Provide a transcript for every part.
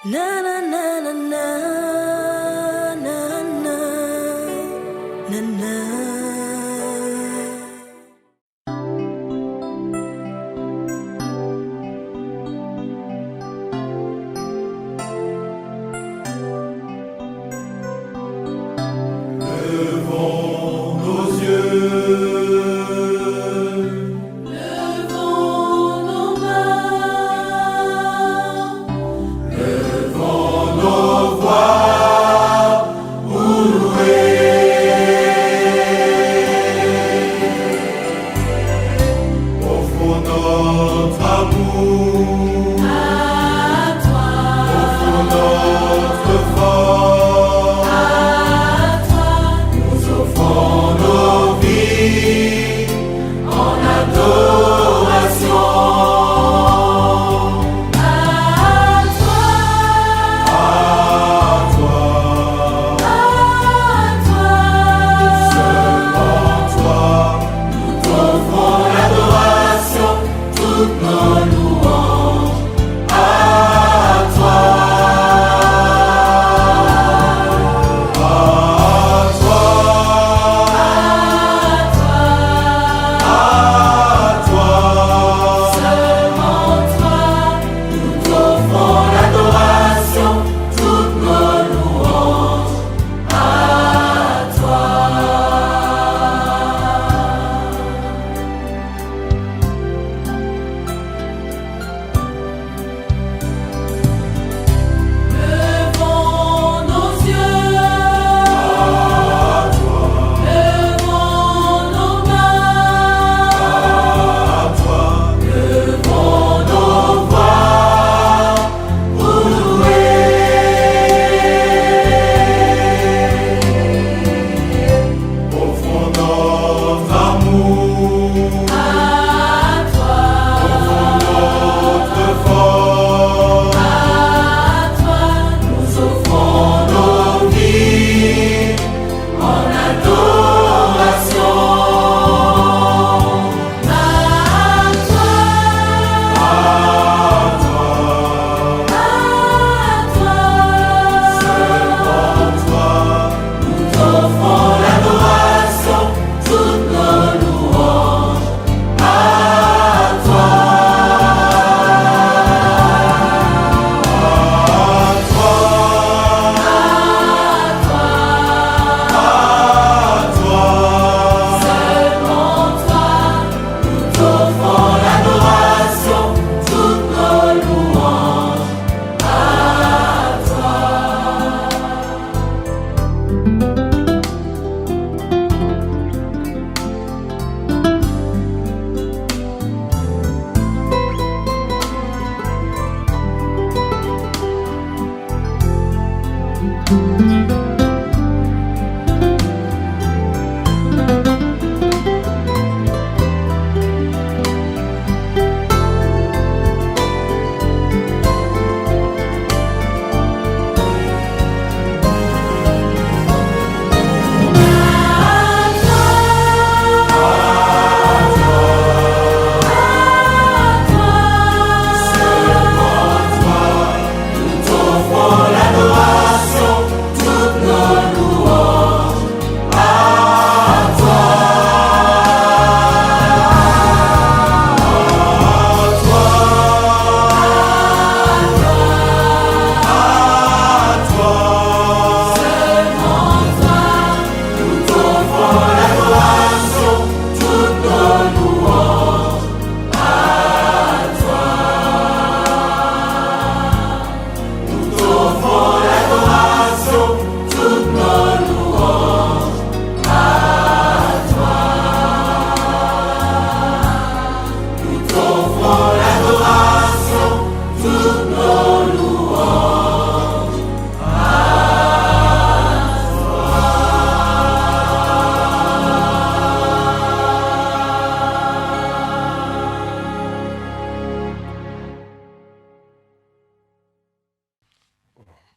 Na na na na na na na na na. Levons nos yeux.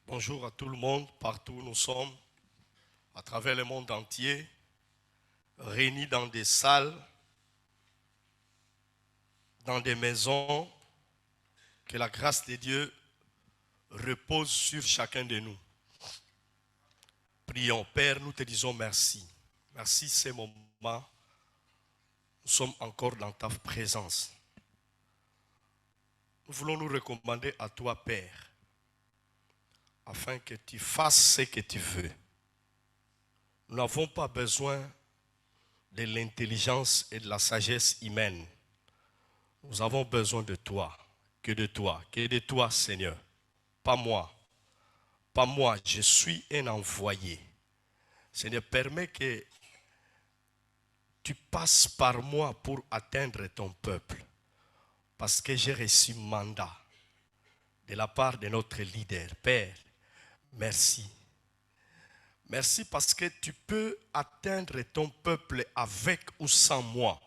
Bonjour à tout le monde, partout où nous sommes, à travers le monde entier, réunis dans des salles, dans des maisons. Que la grâce de Dieu repose sur chacun de nous. Prions. Père, nous te disons merci. Merci ces moments. Nous sommes encore dans ta présence. Nous voulons nous recommander à toi, Père, afin que tu fasses ce que tu veux. Nous n'avons pas besoin de l'intelligence et de la sagesse humaine. Nous avons besoin de toi, que de toi, Seigneur. Pas moi. Pas moi, je suis un envoyé. Seigneur, permets que tu passes par moi pour atteindre ton peuple. Parce que j'ai reçu mandat de la part de notre leader. Père, merci. Merci parce que tu peux atteindre ton peuple avec ou sans moi.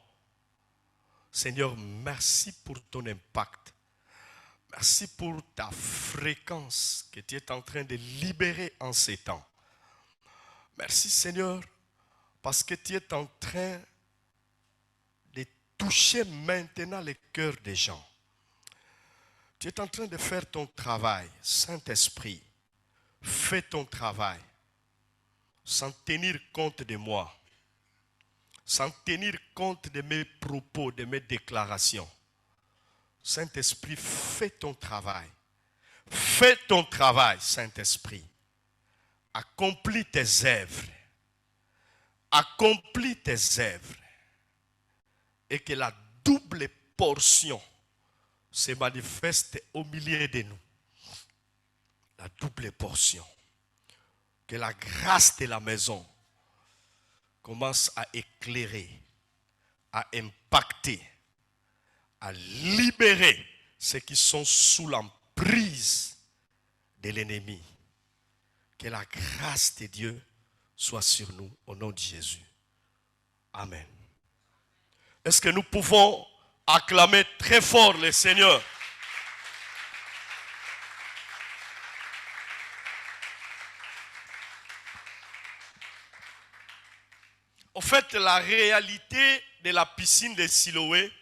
Seigneur, merci pour ton impact. Merci pour ta fréquence que tu es en train de libérer en ces temps. Merci Seigneur, parce que tu es en train de toucher maintenant les cœurs des gens. Tu es en train de faire ton travail, Saint-Esprit. Fais ton travail, sans tenir compte de moi, sans tenir compte de mes propos, de mes déclarations. Saint-Esprit, fais ton travail. Fais ton travail, Saint-Esprit. Accomplis tes œuvres. Accomplis tes œuvres. Et que la double portion se manifeste au milieu de nous. La double portion. Que la grâce de la maison commence à éclairer, à impacter, à libérer ceux qui sont sous l'emprise de l'ennemi. Que la grâce de Dieu soit sur nous au nom de Jésus. Amen. Est-ce que nous pouvons acclamer très fort le Seigneur? En fait, la réalité de la piscine de Siloé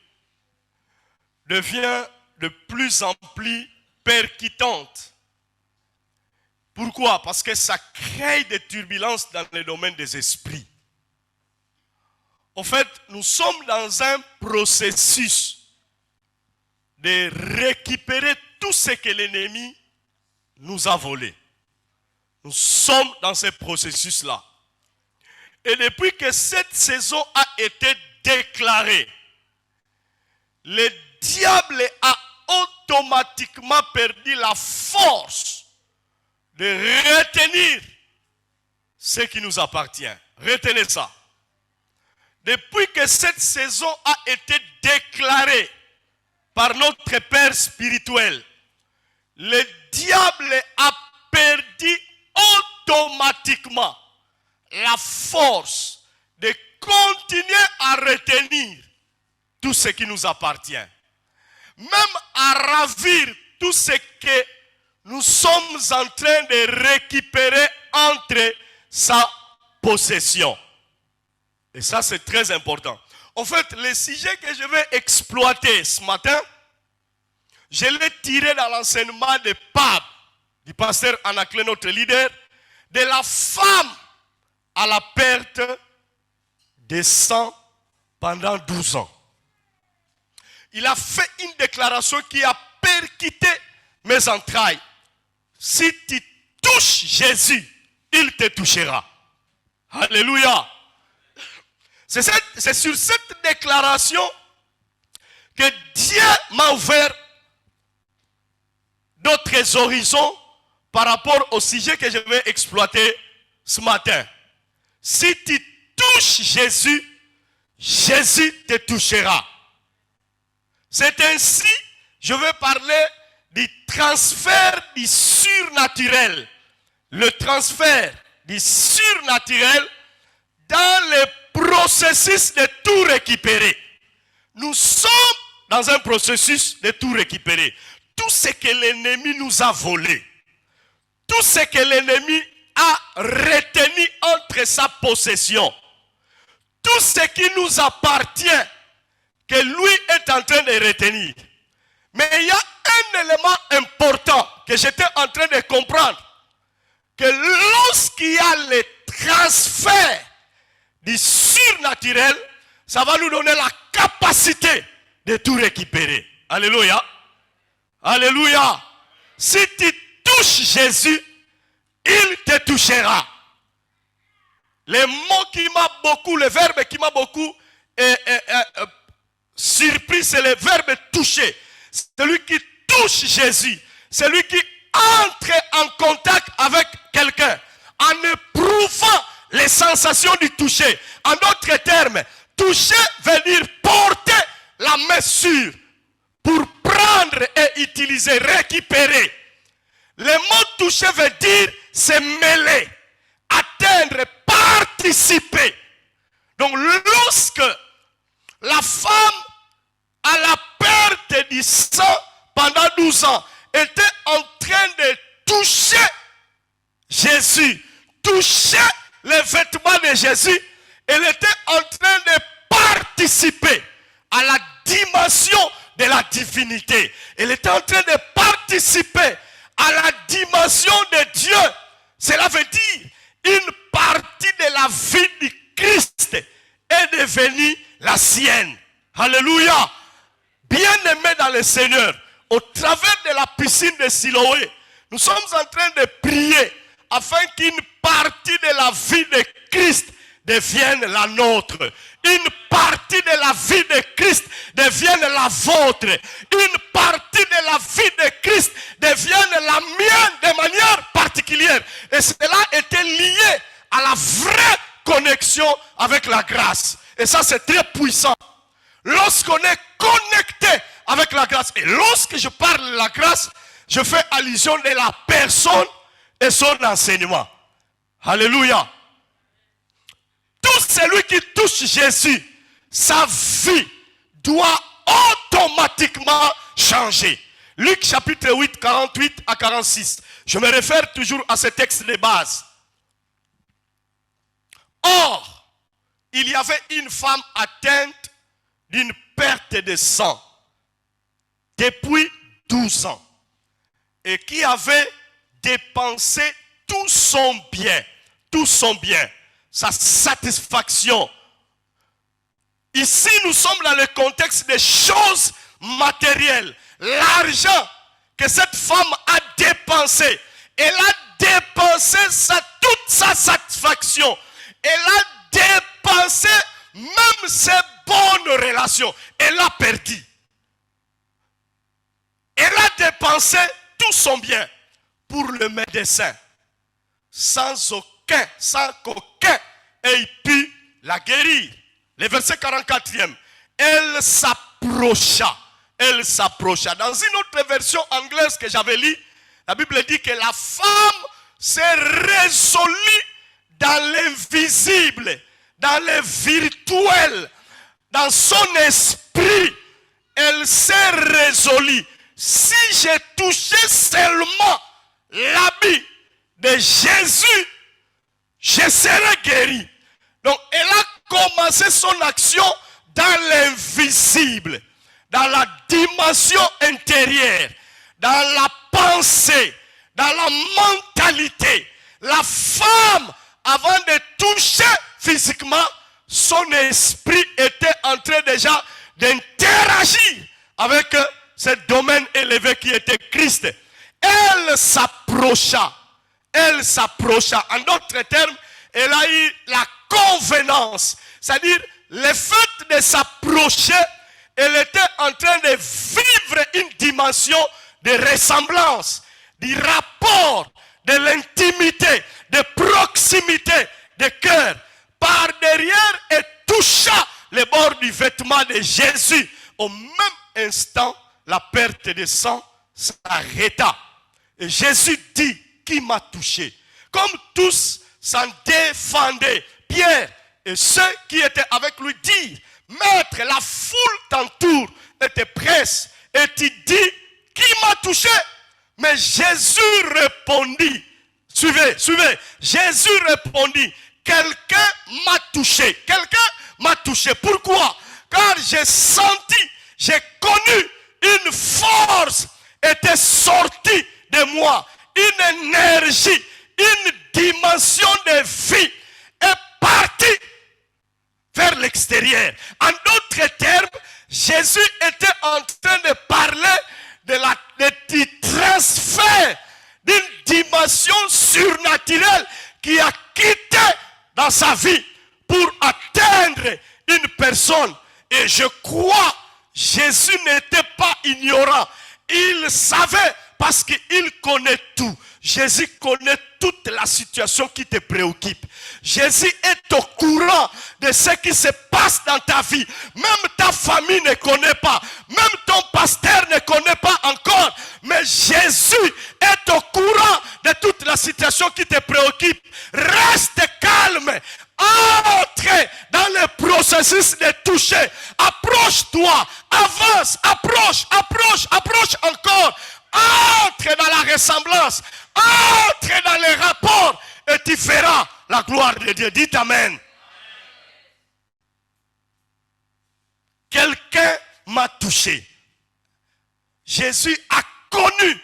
devient de plus en plus percutante. Pourquoi? Parce que ça crée des turbulences dans le domaine des esprits. En fait, nous sommes dans un processus de récupérer tout ce que l'ennemi nous a volé. Nous sommes dans ce processus-là. Et depuis que cette saison a été déclarée, le diable a automatiquement perdu la force de retenir ce qui nous appartient. Retenez ça. Depuis que cette saison a été déclarée par notre Père spirituel, le diable a perdu automatiquement la force de continuer à retenir tout ce qui nous appartient. Même à ravir tout ce que nous sommes en train de récupérer entre sa possession. Et ça, c'est très important. En fait, le sujet que je vais exploiter ce matin, je l'ai tiré dans l'enseignement de Pape, du pasteur Anaclet, notre leader, de la femme à la perte de sang pendant 12 ans. Il a fait une déclaration qui a percuté mes entrailles. Si tu touches Jésus, il te touchera. Alléluia. C'est sur cette déclaration que Dieu m'a ouvert d'autres horizons par rapport au sujet que je vais exploiter ce matin. Si tu touches Jésus, Jésus te touchera. C'est ainsi, je vais parler du transfert du surnaturel. Le transfert du surnaturel dans le processus de tout récupérer. Nous sommes dans un processus de tout récupérer. Tout ce que l'ennemi nous a volé, tout ce que l'ennemi a retenu entre sa possession, tout ce qui nous appartient, que lui est en train de retenir. Mais il y a un élément important que j'étais en train de comprendre que lorsqu'il y a le transfert du surnaturel, ça va nous donner la capacité de tout récupérer. Alléluia. Alléluia. Si tu touches Jésus, il te touchera. Le mot qui m'a beaucoup, le verbe qui m'a beaucoup surpris, c'est le verbe toucher. Celui qui touche Jésus, celui qui entre en contact avec quelqu'un en éprouvant les sensations du toucher. En d'autres termes, toucher veut dire porter la main sur pour prendre et utiliser, récupérer. Le mot toucher veut dire se mêler, atteindre, participer. Donc lorsque la femme à la perte du sang pendant 12 ans était en train de toucher Jésus, toucher les vêtements de Jésus, elle était en train de participer à la dimension de la divinité. Elle était en train de participer à la dimension de Dieu. Cela veut dire une partie de la vie du Christ est devenue la sienne. Alléluia. Bien-aimé dans le Seigneur, au travers de la piscine de Siloé, nous sommes en train de prier afin qu'une partie de la vie de Christ devienne la nôtre. Une partie de la vie de Christ devienne la vôtre. Une partie de la vie de Christ devienne la mienne de manière particulière. Et cela était lié à la vraie connexion avec la grâce. Et ça, c'est très puissant. Lorsqu'on est connecté avec la grâce, et lorsque je parle de la grâce, je fais allusion de la personne et son enseignement. Alléluia. Tout celui qui touche Jésus, sa vie doit automatiquement changer. Luc chapitre 8, 48 à 46. Je me réfère toujours à ce texte de base. Or, il y avait une femme atteinte d'une perte de sang depuis 12 ans et qui avait dépensé tout son bien, sa satisfaction. Ici, nous sommes dans le contexte des choses matérielles. L'argent que cette femme a dépensé, elle a dépensé toute sa satisfaction. Elle a dépensé même ses bonnes relations. Elle a perdu. Elle a dépensé tout son bien pour le médecin. Sans qu'aucun ait pu la guérir. Le verset 44e. Elle s'approcha. Dans une autre version anglaise que j'avais lue, la Bible dit que la femme s'est résolue dans l'invisible, dans le virtuel, dans son esprit. Elle s'est résolue. Si j'ai touché seulement l'habit de Jésus, je serai guéri. Donc elle a commencé son action dans l'invisible, dans la dimension intérieure, dans la pensée, dans la mentalité. La femme, avant de toucher physiquement, son esprit était en train déjà d'interagir avec ce domaine élevé qui était Christ. Elle s'approcha. En d'autres termes, elle a eu la convenance. C'est-à-dire, le fait de s'approcher, elle était en train de vivre une dimension de ressemblance, du rapport, de l'intimité, de proximité, de cœur. Par derrière, elle toucha les bords du vêtement de Jésus. Au même instant, la perte de sang s'arrêta. Et Jésus dit, qui m'a touché? Comme tous s'en défendaient, Pierre et ceux qui étaient avec lui dirent, Maître, la foule t'entoure et te presse. Et tu dis, qui m'a touché? Mais Jésus répondit, suivez, Jésus répondit, quelqu'un m'a touché. Quelqu'un m'a touché. Pourquoi? Car j'ai connu une force était sortie de moi. une énergie, une dimension de vie est partie vers l'extérieur. En d'autres termes, Jésus était en train de parler du transfert d'une dimension surnaturelle qui a quitté dans sa vie pour atteindre une personne. Et je crois, Jésus n'était pas ignorant. Il savait parce qu'il connaît tout. Jésus connaît toute la situation qui te préoccupe. Jésus est au courant de ce qui se passe dans ta vie. Même ta famille ne connaît pas. Même ton pasteur ne connaît pas encore. Mais Jésus est au courant de toute la situation qui te préoccupe. Reste calme. Entre dans le processus de toucher. Approche-toi. Avance. Approche encore. Entre dans la ressemblance. Entre dans les rapports. Et tu feras la gloire de Dieu. Dites Amen. Quelqu'un m'a touché. Jésus a connu.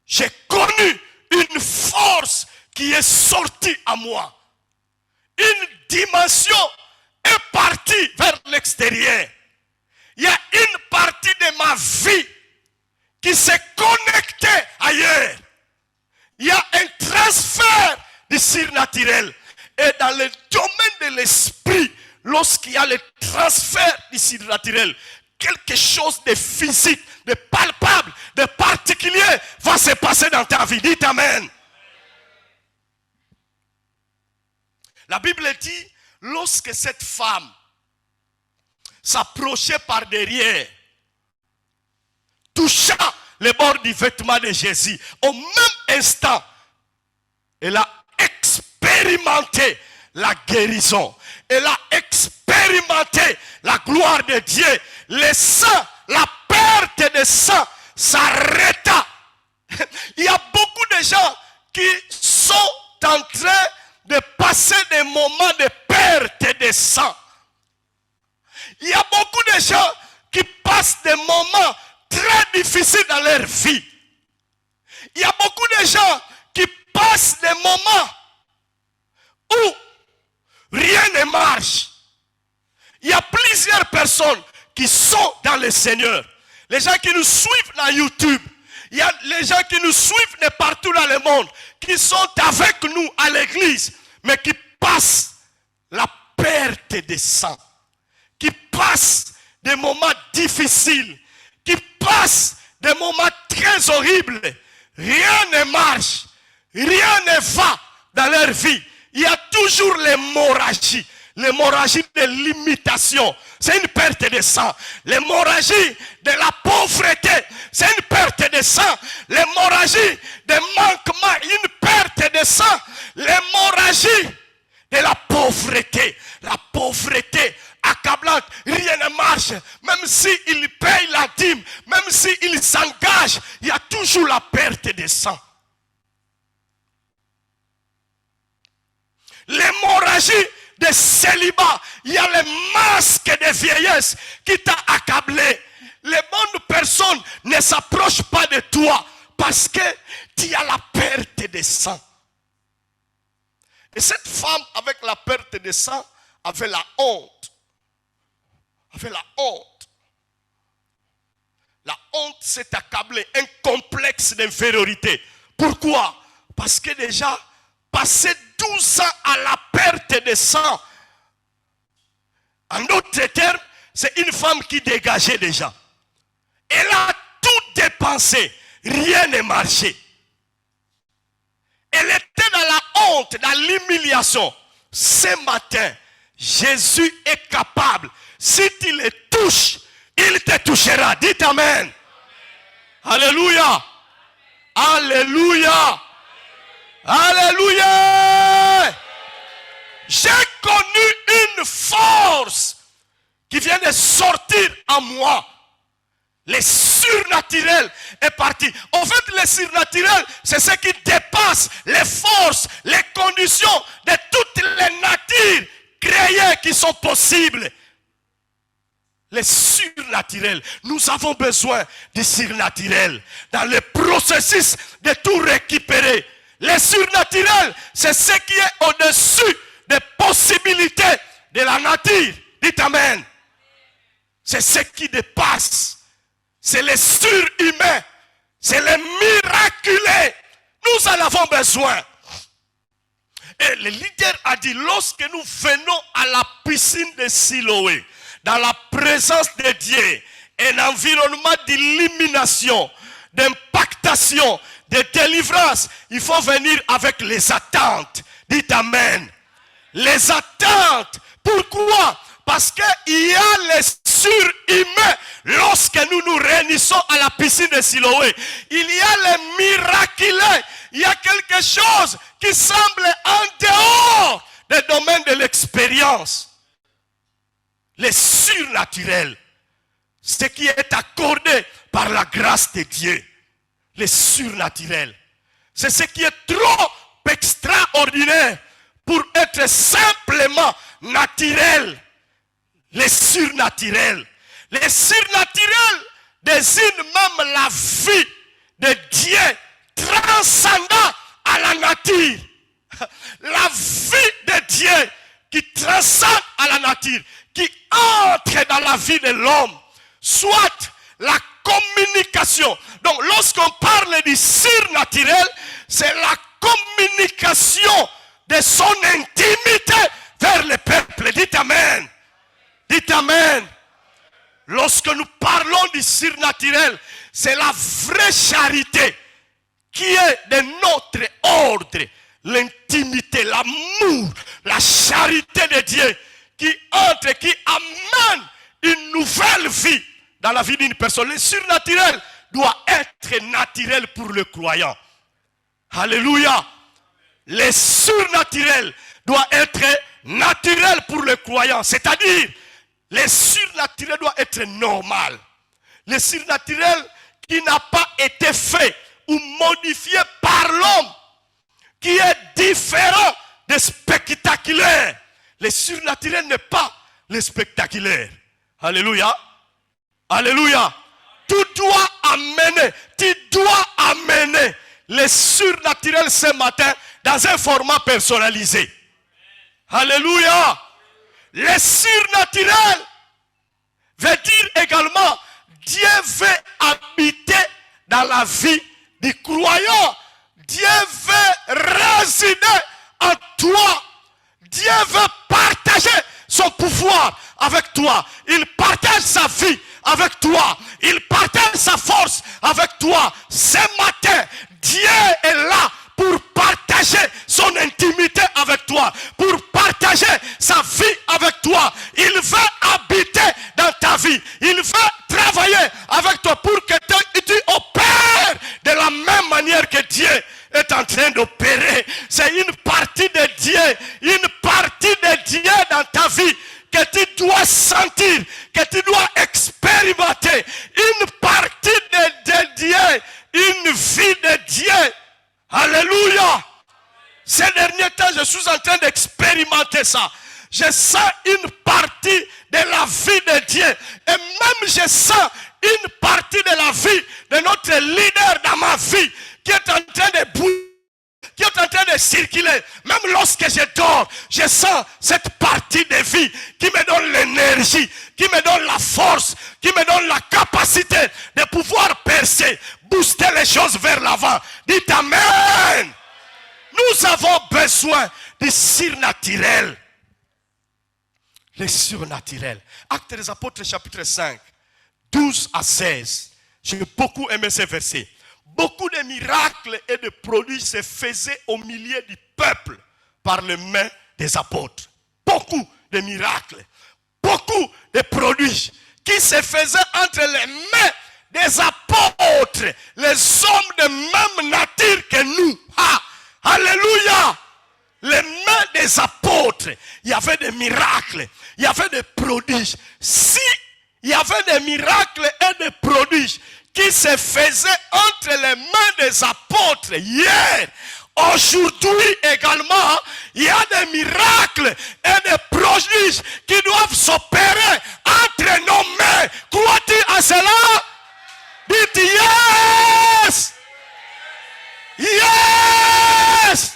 J'ai connu une force qui est sortie à moi. Une dimension est partie vers l'extérieur. Il y a une partie de ma vie qui s'est connectée ailleurs. Il y a un transfert du surnaturel. Et dans le domaine de l'esprit, lorsqu'il y a le transfert du surnaturel, quelque chose de physique, de palpable, de particulier va se passer dans ta vie. Dites Amen. La Bible dit, lorsque cette femme s'approchait par derrière, toucha le bord du vêtement de Jésus, au même instant, elle a expérimenté la guérison. Elle a expérimenté la gloire de Dieu. Le sang, la perte de sang s'arrêta. Il y a beaucoup de gens qui sont en train de passer des moments de perte de sang. Il y a beaucoup de gens qui passent des moments très difficiles dans leur vie. Il y a beaucoup de gens qui passent des moments où rien ne marche. Il y a plusieurs personnes qui sont dans le Seigneur. Les gens qui nous suivent dans YouTube. Il y a les gens qui nous suivent de partout dans le monde. Qui sont avec nous à l'église. Mais qui passent la perte de sang. Qui passent des moments difficiles. Qui passent des moments très horribles. Rien ne marche. Rien ne va dans leur vie. Il y a toujours l'hémorragie. L'hémorragie de l'imitation. C'est une perte de sang. L'hémorragie de la pauvreté. C'est une perte de sang. L'hémorragie de manquement. Une perte de sang. L'hémorragie de la pauvreté. La pauvreté accablante. Rien ne marche. Même s'il paye la dîme. Même s'il s'engage. Il y a toujours la perte de sang. L'hémorragie de célibat. Il y a le masque de vieillesse qui t'a accablé. Les bonnes personnes ne s'approchent pas de toi parce que tu as la perte de sang. Et cette femme avec la perte de sang avait la honte. Avait la honte. La honte s'est accablée. Un complexe d'infériorité. Pourquoi? Parce que déjà, passé 12 ans à la perte de sang. En d'autres termes, c'est une femme qui dégageait déjà. Elle a tout dépensé. Rien ne marchait. Elle était dans la honte, dans l'humiliation. Ce matin, Jésus est capable. Si tu le touches, il te touchera. Dites Amen. Alléluia. Alléluia. Alléluia. J'ai connu une force qui vient de sortir en moi. Le surnaturel est parti. En fait, le surnaturel, c'est ce qui dépasse les forces, les conditions de toutes les natures créées qui sont possibles. Le surnaturel. Nous avons besoin du surnaturel dans le processus de tout récupérer. surnaturel, c'est ce qui est au-dessus des possibilités de la nature. Dites Amen. C'est ce qui dépasse. C'est le surhumain. C'est le miraculeux. Nous en avons besoin. Et le leader a dit, lorsque nous venons à la piscine de Siloé, dans la présence de Dieu, un environnement d'illumination, d'impactation, de délivrance, il faut venir avec les attentes. Dites Amen. Les attentes. Pourquoi? Parce qu'il y a les surhumains. Lorsque nous nous réunissons à la piscine de Siloé, il y a les miraculeux. Il y a quelque chose qui semble en dehors des domaines de l'expérience. Les surnaturels. Ce qui est accordé par la grâce de Dieu. Les surnaturels. C'est ce qui est trop extraordinaire pour être simplement naturel. Les surnaturels. Les surnaturels désignent même la vie de Dieu transcendant à la nature. La vie de Dieu qui transcende à la nature, qui entre dans la vie de l'homme, soit la communication. Donc lorsqu'on parle du surnaturel, c'est la communication de son intimité vers le peuple. Dites Amen. Dites Amen. Lorsque nous parlons du surnaturel, c'est la vraie charité qui est de notre ordre. L'intimité, l'amour, la charité de Dieu qui entre, qui amène une nouvelle vie dans la vie d'une personne. Le surnaturel doit être naturel pour le croyant. Alléluia. Le surnaturel doit être naturel pour le croyant. C'est-à-dire, le surnaturel doit être normal. Le surnaturel qui n'a pas été fait ou modifié par l'homme, qui est différent des spectaculaires. Le surnaturel n'est pas le spectaculaire. Alléluia. Alléluia. Tu dois amener le surnaturel ce matin dans un format personnalisé. Alléluia. Le surnaturel veut dire également Dieu veut habiter dans la vie du croyant. Dieu veut résider en toi. Dieu veut partager son pouvoir avec toi. Il partage sa vie avec toi. Il partage sa force avec toi. Ce matin, Dieu est là pour partager son intimité avec toi, pour partager sa vie avec toi. Il veut habiter dans ta vie. Il veut travailler avec toi pour que tu opères de la même manière que Dieu est en train d'opérer. C'est une partie de Dieu dans ta vie que tu dois sentir, que tu dois expérimenter. Une partie de Dieu, une vie de Dieu. Alléluia. Ces derniers temps, je suis en train d'expérimenter ça. Je sens une partie de la vie de Dieu. Et même je sens une partie de la vie de notre leader dans ma vie qui est en train de bouger, qui est en train de circuler. Même lorsque je dors, je sens cette partie de vie qui me donne l'énergie, qui me donne la force, qui me donne la capacité de pouvoir percer, booster les choses vers l'avant. Dites Amen. Nous avons besoin du surnaturel. Le surnaturel. Actes des Apôtres chapitre 5, 12 à 16. J'ai beaucoup aimé ces versets. Beaucoup de miracles et de produits se faisaient au milieu du peuple par les mains des apôtres. Beaucoup de miracles, beaucoup de produits qui se faisaient entre les mains des apôtres, les hommes de même nature que nous. Ah, alléluia! Les mains des apôtres, il y avait des miracles, il y avait des prodiges. Si il y avait des miracles et des prodiges qui se faisaient entre les mains des apôtres hier, aujourd'hui également, il y a des miracles et des prodiges qui doivent s'opérer entre nos mains. Crois-tu à cela? Dites yes! Yes!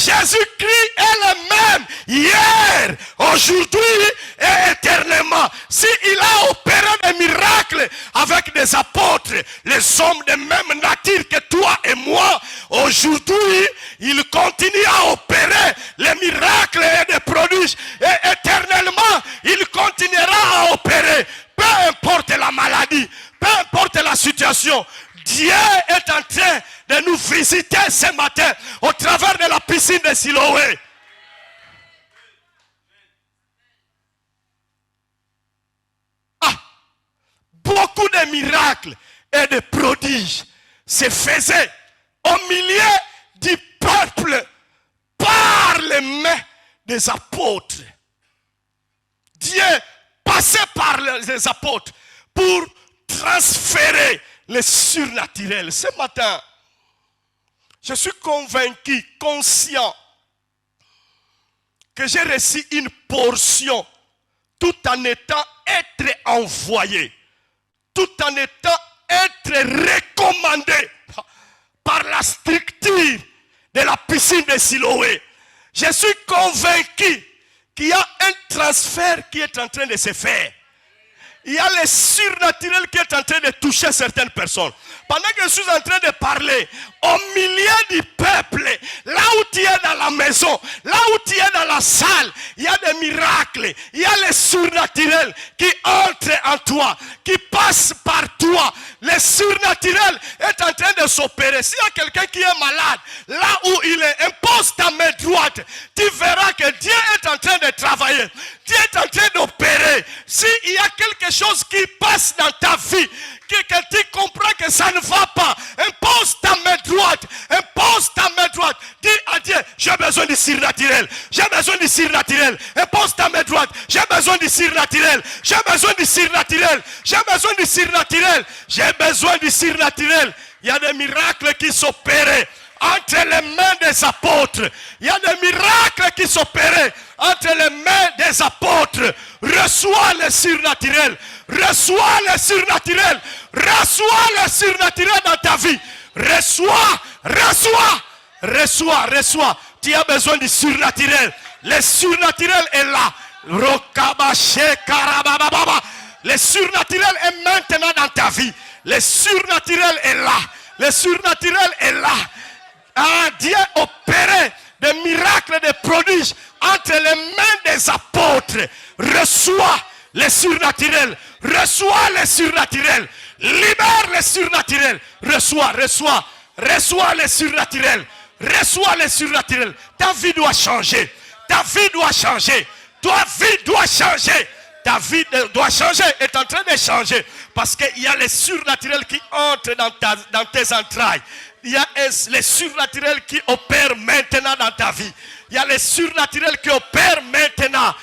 Jésus-Christ est le même hier, aujourd'hui et éternellement. S'il a opéré des miracles avec des apôtres, les hommes de même nature que toi et moi, aujourd'hui, il continue à opérer les miracles et des prodiges. Et éternellement, il continuera à opérer. Peu importe la maladie, peu importe la situation, Dieu est en train de nous visiter ce matin au travers de la piscine de Siloé. Beaucoup de miracles et de prodiges se faisaient au milieu du peuple par les mains des apôtres. Dieu passait par les apôtres pour transférer le surnaturel. Ce matin, je suis convaincu, conscient, que j'ai reçu une portion tout en étant être envoyé, tout en étant être recommandé par la structure de la piscine de Siloé. Je suis convaincu qu'il y a un transfert qui est en train de se faire. Il y a le surnaturel qui est en train de toucher certaines personnes. Pendant que je suis en train de parler, au milieu du peuple, là où tu es dans la maison, là où tu es dans la salle, il y a des miracles, il y a le surnaturel qui entre en toi, qui passe par toi. Le surnaturel est en train de s'opérer. S'il y a quelqu'un qui est malade, là où il est, impose ta main droite, tu verras que Dieu est en train de travailler. Dieu est en train d'opérer. S'il y a quelque chose qui passe dans ta vie, que tu comprends que ça ne va pas, impose ta main droite, impose ta main droite, dis à Dieu, j'ai besoin du surnaturel, j'ai besoin du surnaturel, impose ta main droite, j'ai besoin du surnaturel, j'ai besoin du surnaturel, j'ai besoin du surnaturel, j'ai besoin du surnaturel. Il y a des miracles qui s'opéraient entre les mains des apôtres. Il y a des miracles qui s'opéraient entre les mains des apôtres. Reçois le surnaturel. Reçois le surnaturel. Reçois le surnaturel dans ta vie. Reçois. Tu as besoin du surnaturel. Le surnaturel est là. Le surnaturel est maintenant dans ta vie. Le surnaturel est là. Le surnaturel est là. Dieu opérait des miracles, des prodiges entre les mains des apôtres. Reçois le surnaturel. Reçois le surnaturel. Libère le surnaturel. Reçois le surnaturel. Reçois le surnaturel. Ta vie doit changer. Ta vie doit changer. Ta vie doit changer. Ta vie doit changer, est en train de changer. Parce qu'il y a le surnaturel qui entre dans tes entrailles. Il y a le surnaturel qui opère maintenant dans ta vie. Il y a le surnaturel qui opère maintenant.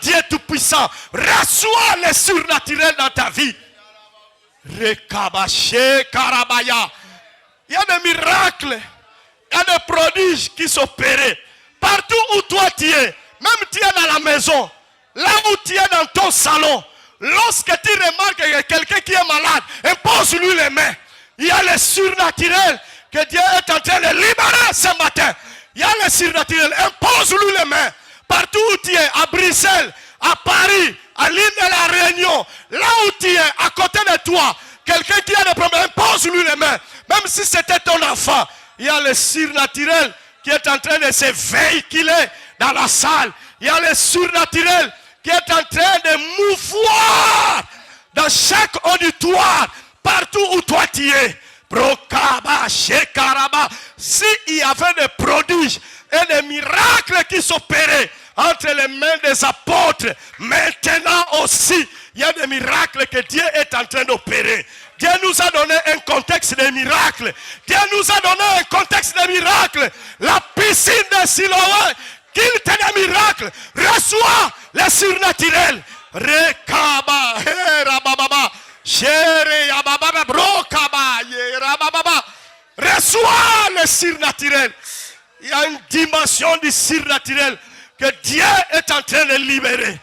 Dieu Tout-Puissant, reçois le surnaturel dans ta vie. Rekabaché Karabaya. Il y a des miracles, il y a des prodiges qui s'opèrent. Partout où toi tu es, même tu es dans la maison, là où tu es dans ton salon, lorsque tu remarques qu'il y a quelqu'un qui est malade, impose-lui les mains. Il y a le surnaturel que Dieu est en train de libérer ce matin. Il y a le surnaturel, impose-lui les mains. Partout où tu es, à Bruxelles, à Paris, à l'île de la Réunion, là où tu es, à côté de toi, quelqu'un qui a des problèmes, impose-lui les mains. Même si c'était ton enfant, il y a le surnaturel qui est en train de se véhiculer dans la salle. Il y a le surnaturel qui est en train de mouvoir dans chaque auditoire, partout où toi tu es. S'il y avait des prodiges et des miracles qui s'opéraient entre les mains des apôtres, maintenant aussi, il y a des miracles que Dieu est en train d'opérer. Dieu nous a donné un contexte de miracles. Dieu nous a donné un contexte de miracles. La piscine de Siloé, qu'il te des miracles. Reçois le surnaturel. Rekaba, rabababa, chere, yabababa, brokaba, rabababa. Reçois le surnaturel. Il y a une dimension du surnaturel que Dieu est en train de libérer.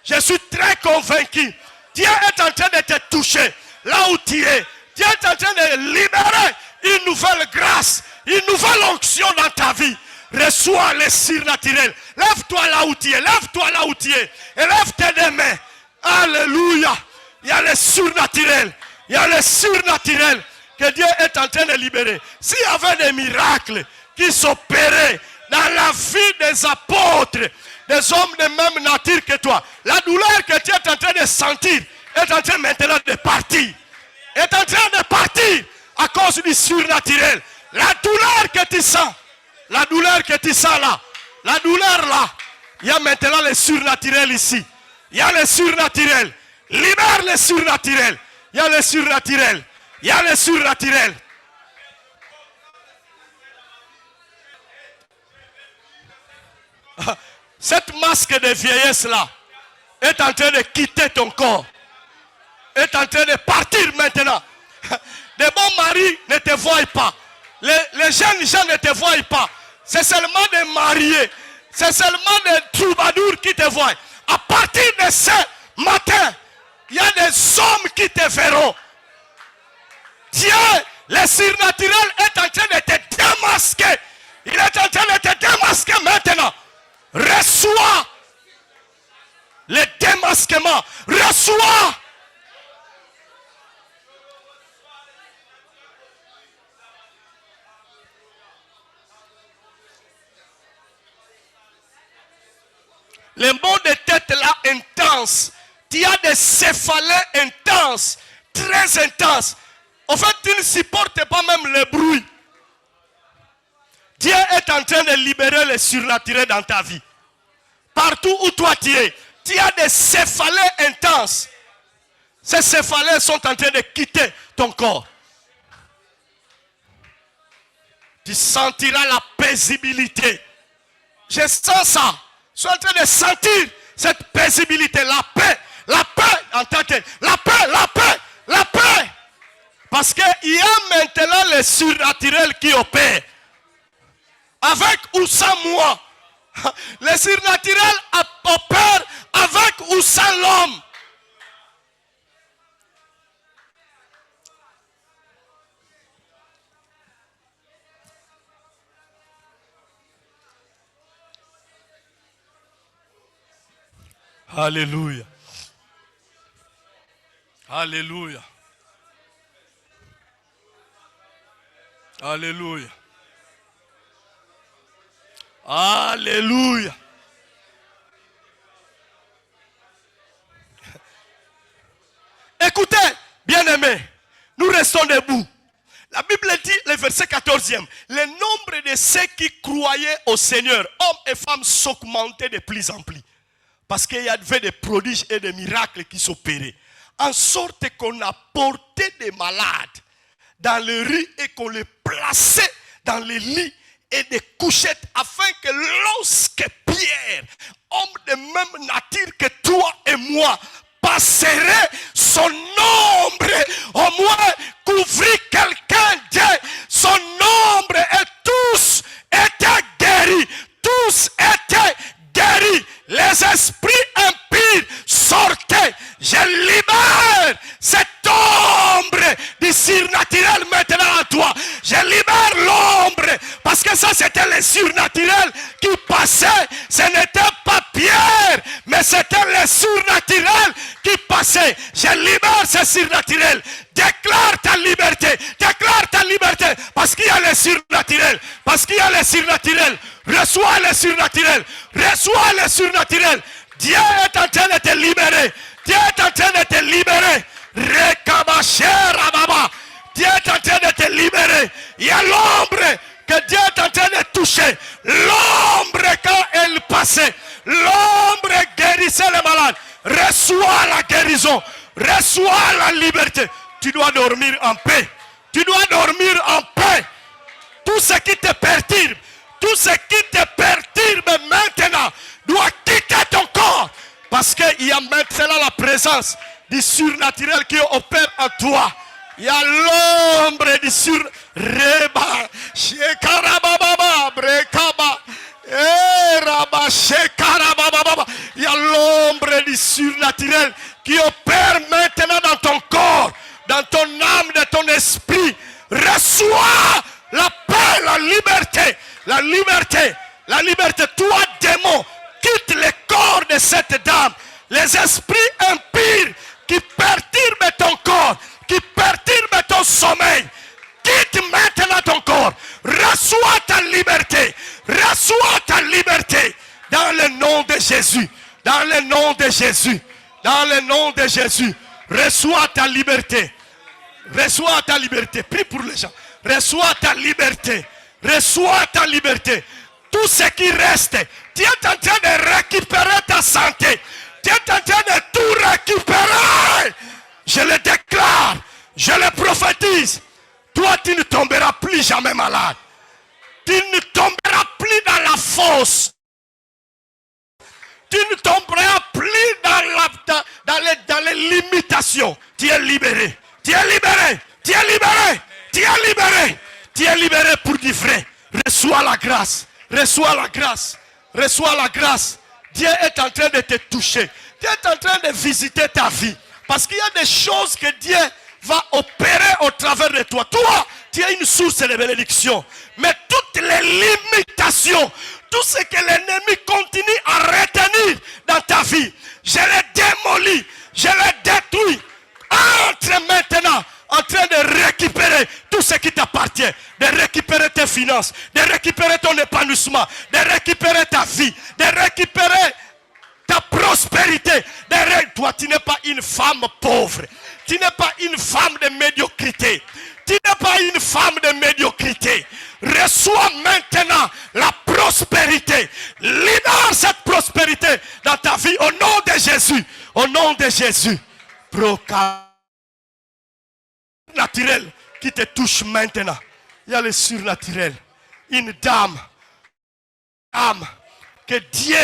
Je suis très convaincu. Dieu est en train de te toucher là où tu es. Dieu est en train de libérer une nouvelle grâce, une nouvelle onction dans ta vie. Reçois le surnaturel. Lève-toi là où tu es. Lève-toi là où tu es. Et lève tes deux mains. Alléluia. Il y a le surnaturel. Il y a le surnaturel que Dieu est en train de libérer. S'il y avait des miracles qui s'opéraient dans la vie des apôtres, des hommes de même nature que toi, la douleur que tu es en train de sentir est en train maintenant de partir. Est en train de partir à cause du surnaturel. La douleur que tu sens, la douleur que tu sens là, la douleur là, il y a maintenant le surnaturel ici. Il y a le surnaturel. Libère le surnaturel. Il y a le surnaturel. Il y a le surnaturel. Cette masque de vieillesse là est en train de quitter ton corps. Est en train de partir maintenant. Les bons maris ne te voient pas. Les jeunes gens ne te voient pas. C'est seulement des mariés. C'est seulement des troubadours qui te voient. À partir de ce matin, il y a des hommes qui te verront. Dieu, le surnaturel est en train de te démasquer. Il est en train de te démasquer maintenant. Reçois le démasquement. Reçois. Les maux de tête là intenses. Tu as des céphalées intenses. Très intenses. En fait, tu ne supportes pas même le bruit. Dieu est en train de libérer le surnaturel dans ta vie. Partout où toi tu es, tu as des céphalées intenses. Ces céphalées sont en train de quitter ton corps. Tu sentiras la paisibilité. Je sens ça. Je suis en train de sentir cette paisibilité, la paix en ta tête. La paix, la paix, la paix. Parce qu'il y a maintenant le surnaturel qui opère. Avec ou sans moi. Le surnaturel opère avec ou sans l'homme. Alléluia. Alléluia. Alléluia. Alléluia. Écoutez, bien-aimés, nous restons debout. La Bible dit, le verset 14e, le nombre de ceux qui croyaient au Seigneur, hommes et femmes, s'augmentait de plus en plus. Parce qu'il y avait des prodiges et des miracles qui s'opéraient. En sorte qu'on a porté des malades dans le riz et qu'on les plaçait dans les lits et des couchettes afin que lorsque Pierre, homme de même nature que toi et moi, passerait, son ombre au moins couvrit quelqu'un de son ombre et tous étaient guéris. Tous étaient guéris. Les esprits impies sortaient. Je libère cette ombre du surnaturel maintenant à toi. Je libère l'ombre. Parce que ça c'était le surnaturel qui passait. Ce n'était pas Pierre, mais c'était le surnaturel qui passait. Je libère ce surnaturel. Déclare ta liberté. Déclare ta liberté. Parce qu'il y a le surnaturel. Parce qu'il y a le surnaturel. Reçois le surnaturel. Reçois le surnaturel. Dieu est en train de te libérer. Dieu est en train de te libérer. Dieu est en train de te libérer. Il y a l'ombre que Dieu est en train de toucher. L'ombre quand elle passait. L'ombre guérissait les malades. Reçois la guérison. Reçois la liberté. Tu dois dormir en paix. Tu dois dormir en paix. Tout ce qui te perturbe. Tout ce qui te perturbe maintenant doit quitter ton corps. Parce qu'il y a maintenant la présence du surnaturel qui opère en toi. Il y a l'ombre du surnaturel. Reba, shekarababa, brekaba, raba, shekarababa. Il y a l'ombre du surnaturel qui opère maintenant dans ton corps, dans ton âme, dans ton esprit. Reçois la paix, la liberté. La liberté. La liberté. Toi, démon, quitte le corps de cette dame. Les esprits impurs qui perturbent ton corps, qui perturbent ton sommeil, quitte maintenant ton corps. Reçois ta liberté. Reçois ta liberté. Dans le nom de Jésus. Dans le nom de Jésus. Dans le nom de Jésus. Reçois ta liberté. Reçois ta liberté. Prie pour les gens. Reçois ta liberté. Reçois ta liberté. Tout ce qui reste, tu es en train de récupérer ta santé. Tu es en train de tout récupérer. Je le déclare. Je le prophétise. Toi, tu ne tomberas plus jamais malade. Tu ne tomberas plus dans la fosse. Tu ne tomberas plus dans les limitations. Tu es libéré. Tu es libéré. Tu es libéré. Tu es libéré. Tu es libéré pour du vrai. Reçois la grâce. Reçois la grâce. Reçois la grâce. Dieu est en train de te toucher. Dieu est en train de visiter ta vie. Parce qu'il y a des choses que Dieu va opérer au travers de toi. Toi, tu es une source de bénédiction. Mais toutes les limitations, tout ce que l'ennemi continue à retenir dans ta vie, je les démolis, je les détruis. Entre maintenant en train de récupérer tout ce qui t'appartient, de récupérer tes finances, de récupérer ton épanouissement, de récupérer ta vie, de récupérer ta prospérité. Toi, tu n'es pas une femme pauvre. Tu n'es pas une femme de médiocrité. Tu n'es pas une femme de médiocrité. Reçois maintenant la prospérité. Libère cette prospérité dans ta vie au nom de Jésus. Au nom de Jésus. Naturel qui te touche maintenant. Il y a le surnaturel. Une dame que Dieu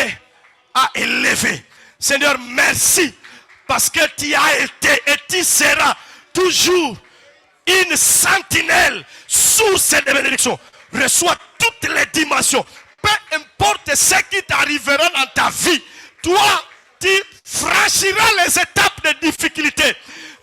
a élevée. Seigneur, merci parce que tu as été et tu seras toujours une sentinelle, source de bénédiction. Reçois toutes les dimensions. Peu importe ce qui t'arrivera dans ta vie, toi, tu franchiras les étapes de difficulté.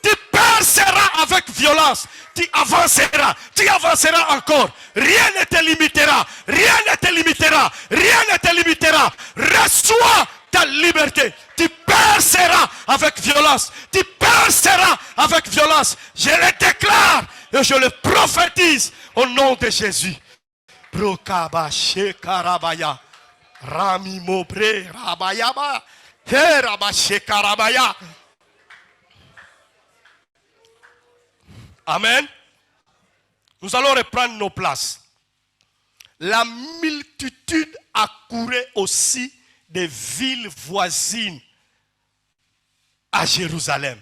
Tu perceras avec violence. Tu avanceras encore. Rien ne te limitera. Rien ne te limitera. Rien ne te limitera. Reçois ta liberté. Tu perceras avec violence. Tu perceras avec violence. Je le déclare et je le prophétise au nom de Jésus. Prokaba shekarabaya. Rami mobre rabayaba. Heraba shekarabaya. Amen. Nous allons reprendre nos places. La multitude accourait aussi des villes voisines à Jérusalem,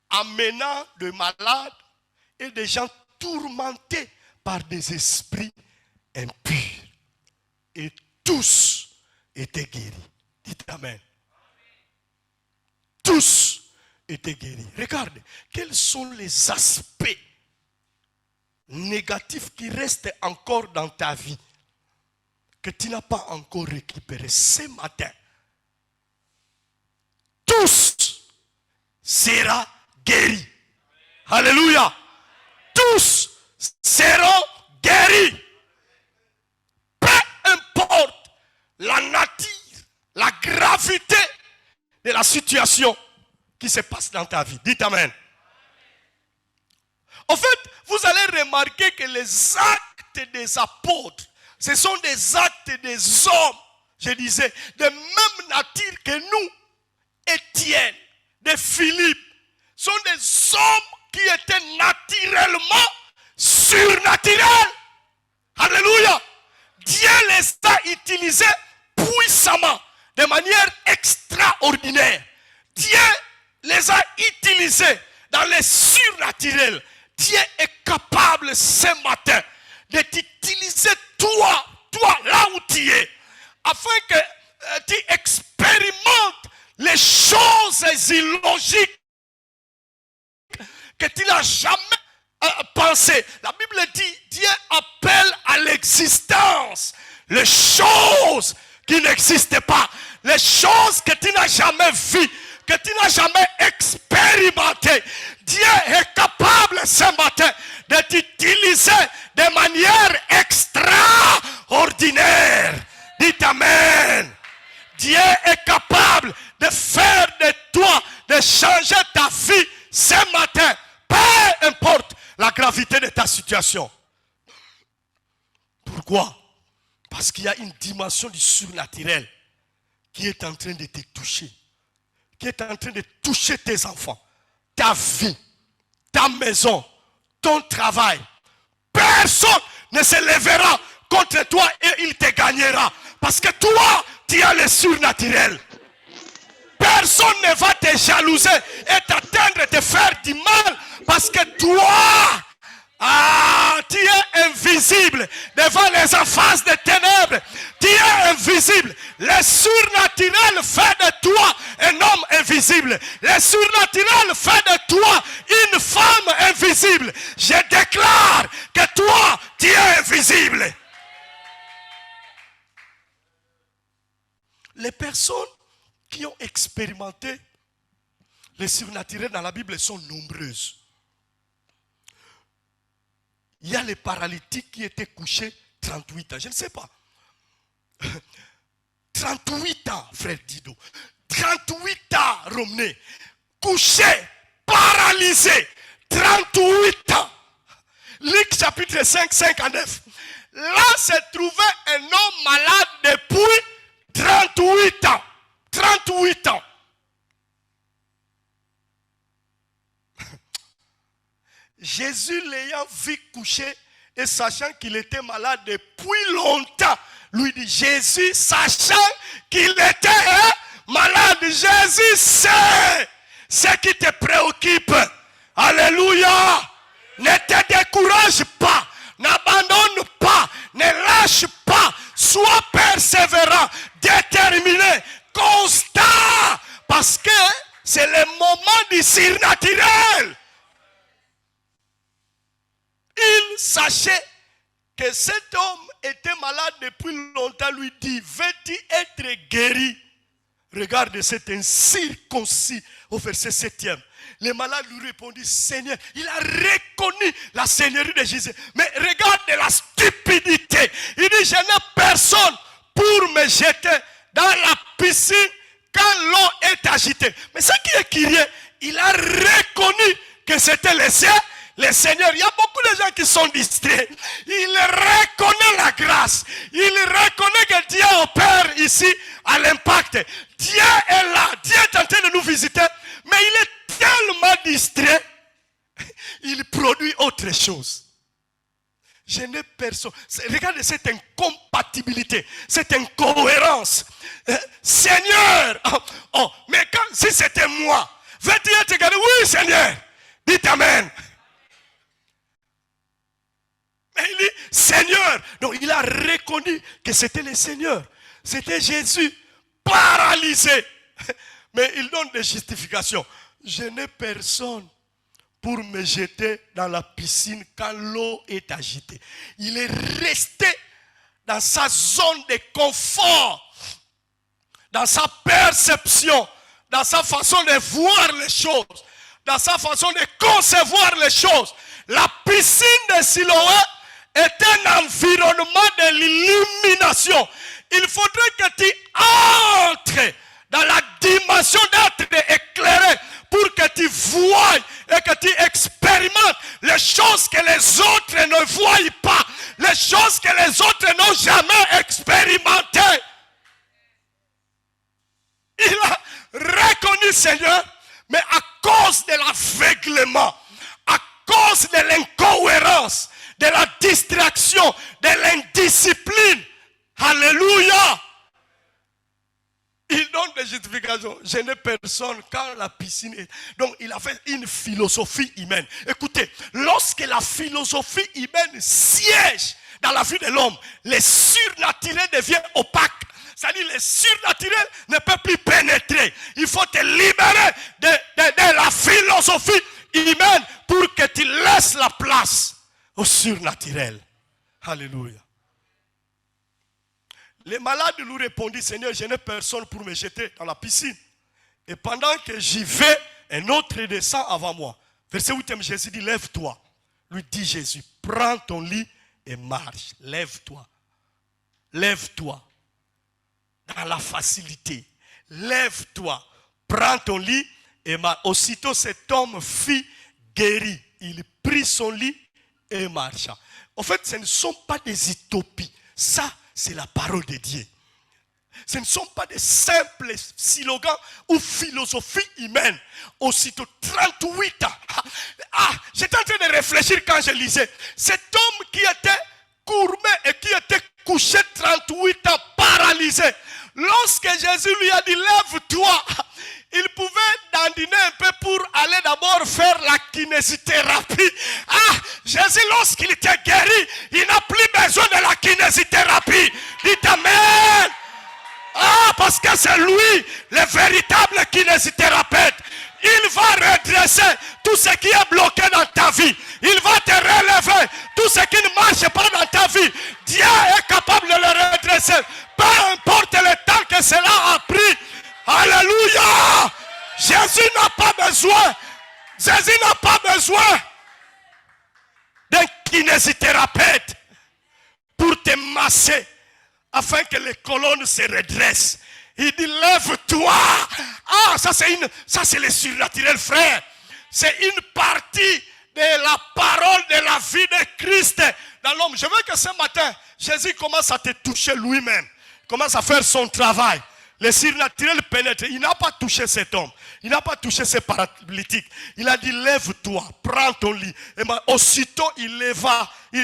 amenant de malades et des gens tourmentés par des esprits impurs. Et tous étaient guéris. Dites Amen. Tous étaient guéris. Regarde, quels sont les aspects négatifs qui restent encore dans ta vie que tu n'as pas encore récupéré ce matin. Tous seront guéris. Alléluia. Tous seront guéris. Peu importe la nature, la gravité de la situation qui se passe dans ta vie. Dites Amen. En fait, vous allez remarquer que les actes des apôtres, ce sont des actes des hommes, je disais, de même nature que nous. Étienne, de Philippe, sont des hommes qui étaient naturellement surnaturels. Alléluia. Dieu les a utilisés puissamment, de manière extraordinaire. Dieu les a utilisés dans les surnaturels. Dieu est capable ce matin de t'utiliser toi là où tu es, afin que tu expérimentes les choses illogiques que tu n'as jamais pensé. La Bible dit, Dieu appelle à l'existence les choses qui n'existent pas, les choses que tu n'as jamais vues, que tu n'as jamais expérimenté. Dieu est capable ce matin de t'utiliser de manière extraordinaire. Dieu est capable de faire de toi, de changer ta vie ce matin. Peu importe la gravité de ta situation. Pourquoi? Parce qu'il y a une dimension du surnaturel qui est en train de te toucher. Qui est en train de toucher tes enfants, ta vie, ta maison, ton travail. Personne ne se lèvera contre toi et il te gagnera. Parce que toi, tu as le surnaturel. Personne ne va te jalouser et t'attendre de te faire du mal. Parce que toi, tu es invisible devant les affaires des ténèbres. Tu es invisible. Le surnaturel fait de toi un homme invisible. Le surnaturel fait de toi une femme invisible. Je déclare que toi, tu es invisible. Les personnes qui ont expérimenté le surnaturel dans la Bible sont nombreuses. Il y a les paralytiques qui étaient couchés 38 ans. Je ne sais pas. 38 ans, frère Dido. 38 ans, Romney. Couché, paralysé. 38 ans. Luc chapitre 5, 5 à 9. Là se trouvait un homme malade depuis 38 ans. 38 ans. Jésus l'ayant vu coucher et sachant qu'il était malade depuis longtemps, lui dit, Jésus, sachant qu'il était malade, Jésus sait ce qui te préoccupe. Alléluia. Ne te décourage pas, n'abandonne pas, ne lâche pas, sois persévérant, déterminé, constant, parce que c'est le moment du surnaturel. Il sachait que cet homme était malade depuis longtemps, lui dit, veux-tu être guéri? Regarde, c'est un circoncis au verset 7e. Le malade lui répondit, Seigneur, il a reconnu la seigneurie de Jésus. Mais regarde la stupidité. Il dit, je n'ai personne pour me jeter dans la piscine quand l'eau est agitée. Mais ce qui est curieux, il a reconnu que c'était le Seigneur. Il y a beaucoup de gens qui sont distraits. Il reconnaît la grâce. Il reconnaît que Dieu opère ici à l'impact. Dieu est là. Dieu est en train de nous visiter. Mais il est tellement distrait. Il produit autre chose. Je n'ai personne. Regardez cette incompatibilité. Cette incohérence. Seigneur. Mais si c'était moi. Veux-tu être gardé? Oui, Seigneur. Dites Amen. Mais il dit, Seigneur. Donc il a reconnu que c'était le Seigneur. C'était Jésus paralysé. Mais il donne des justifications. Je n'ai personne pour me jeter dans la piscine quand l'eau est agitée. Il est resté dans sa zone de confort, dans sa perception, dans sa façon de voir les choses, dans sa façon de concevoir les choses. La piscine de Siloé est un environnement de l'illumination. Il faudrait que tu entres dans la dimension d'être éclairé pour que tu voies et que tu expérimentes les choses que les autres ne voient pas, les choses que les autres n'ont jamais expérimentées. Il a reconnu Seigneur, mais à cause de l'aveuglement, à cause de l'incohérence, de la distraction, de l'indiscipline, alléluia, il donne des justifications. Je n'ai personne quand la piscine est... Donc il a fait une philosophie humaine. Écoutez, lorsque la philosophie humaine siège dans la vie de l'homme, le surnaturel devient opaque. C'est-à-dire le surnaturel ne peut plus pénétrer. Il faut te libérer de la philosophie humaine pour que tu laisses la place au surnaturel. Alléluia. Les malades lui répondit, Seigneur, je n'ai personne pour me jeter dans la piscine. Et pendant que j'y vais, un autre descend avant moi. Verset 8, Jésus dit, lève-toi. Lui dit Jésus, prends ton lit et marche. Lève-toi. Lève-toi. dans la facilité. Lève-toi, prends ton lit et aussitôt cet homme fut guéri. Il prit son lit et marcha. En fait, ce ne sont pas des utopies. Ça, c'est la parole de Dieu. Ce ne sont pas des simples slogans ou philosophies humaines. Aussitôt 38 ans. J'étais en train de réfléchir quand je lisais. Cet homme qui était courbé et qui était couché 38 ans, paralysé. Lorsque Jésus lui a dit, lève-toi, il pouvait dandiner un peu pour aller d'abord faire la kinésithérapie. Jésus, lorsqu'il était guéri, il n'a plus besoin de la kinésithérapie. Dites Amen. Parce que c'est lui, le véritable kinésithérapeute. Il va redresser tout ce qui est bloqué dans ta vie. Il va te relever tout ce qui ne marche pas dans ta vie. Dieu est capable de le redresser. Peu importe le temps que cela a pris. Alléluia. Jésus n'a pas besoin d'un kinésithérapeute pour te masser afin que les colonnes se redressent. Il dit, lève-toi. Ça c'est le surnaturel, frère. C'est une partie de la parole de la vie de Christ dans l'homme. Je veux que ce matin, Jésus commence à te toucher lui-même. Commence à faire son travail. Le surnaturel pénètre. Il n'a pas touché cet homme. Il n'a pas touché ce paralytique. Il a dit, lève-toi, prends ton lit. Et aussitôt, il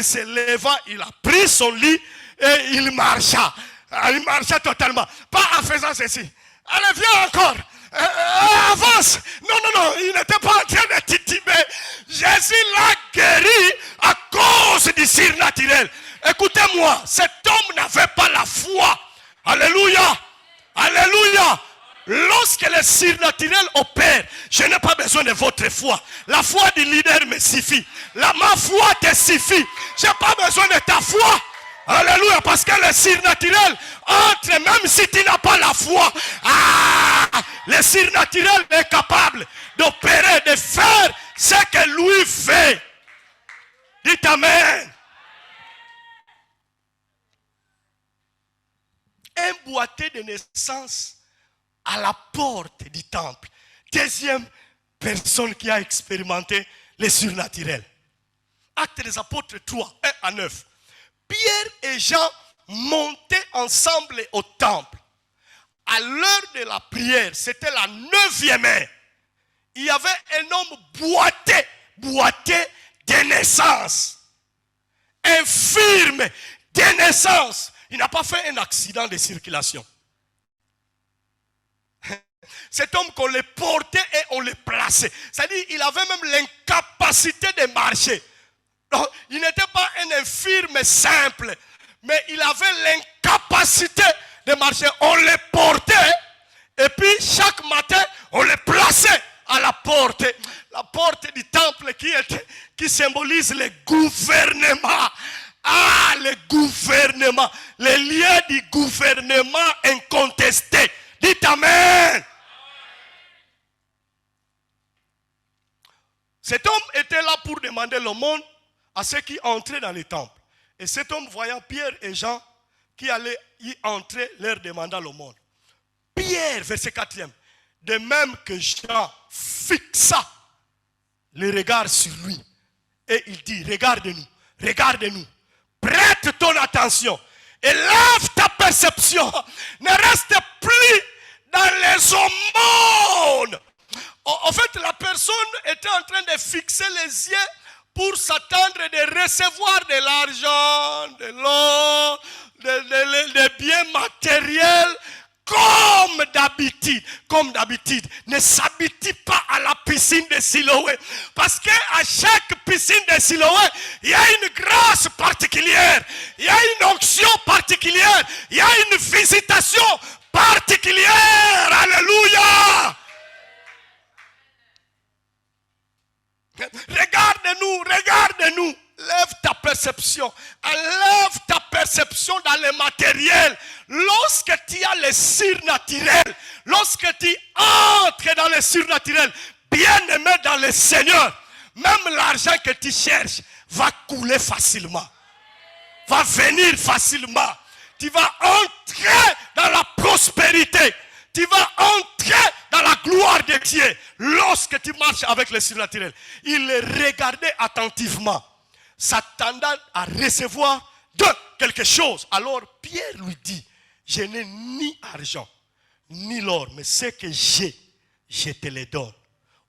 se leva, il a pris son lit et il marcha. Il marcha totalement. Pas en faisant ceci. Allez, viens encore. Avance. Non. Il n'était pas en train de tituber. Jésus l'a guéri à cause du surnaturel. Écoutez-moi, cet homme n'avait pas la foi. Alléluia. Alléluia. Lorsque le surnaturel opère, je n'ai pas besoin de votre foi. La foi du leader me suffit. Ma foi te suffit. Je n'ai pas besoin de ta foi. Alléluia, parce que le surnaturel entre même si tu n'as pas la foi. Le surnaturel est capable d'opérer, de faire ce que lui fait. Dites Amen. Un boité de naissance à la porte du temple. Deuxième personne qui a expérimenté le surnaturel. Actes des apôtres 3, 1 à 9. Pierre et Jean montaient ensemble au temple. À l'heure de la prière, c'était la 9e heure. Il y avait un homme boité de naissance. Infirme de naissance. Il n'a pas fait un accident de circulation. Cet homme qu'on le portait et on le plaçait. C'est-à-dire qu'il avait même l'incapacité de marcher. Donc, il n'était pas un infirme simple, mais il avait l'incapacité de marcher. On le portait et puis chaque matin, on le plaçait à la porte du temple qui symbolise le gouvernement. Le gouvernement, les liens du gouvernement incontesté. Dites Amen. Cet homme était là pour demander l'aumône à ceux qui entraient dans le temple. Et cet homme, voyant Pierre et Jean qui allaient y entrer, leur demanda l'aumône. Pierre, verset 4e, de même que Jean fixa le regard sur lui. Et il dit, regarde-nous. Prête ton attention et lève ta perception. Ne reste plus dans les aumônes. En fait, la personne était en train de fixer les yeux pour s'attendre de recevoir de l'argent, de l'or, des biens matériels. Comme d'habitude, ne s'habitue pas à la piscine de Siloé. Parce qu'à chaque piscine de Siloé, il y a une grâce particulière, il y a une onction particulière, il y a une visitation particulière. Alléluia. Regarde-nous. Lève ta perception. Lève ta perception dans le matériel. Lorsque tu as le surnaturel, lorsque tu entres dans le surnaturel, bien-aimé dans le Seigneur, même l'argent que tu cherches va couler facilement. Va venir facilement. tu vas entrer dans la prospérité. Tu vas entrer dans la gloire de Dieu lorsque tu marches avec le surnaturel. Il le regardait attentivement, s'attendant à recevoir de quelque chose. Alors Pierre lui dit, je n'ai ni argent, ni l'or, mais ce que j'ai, je te le donne.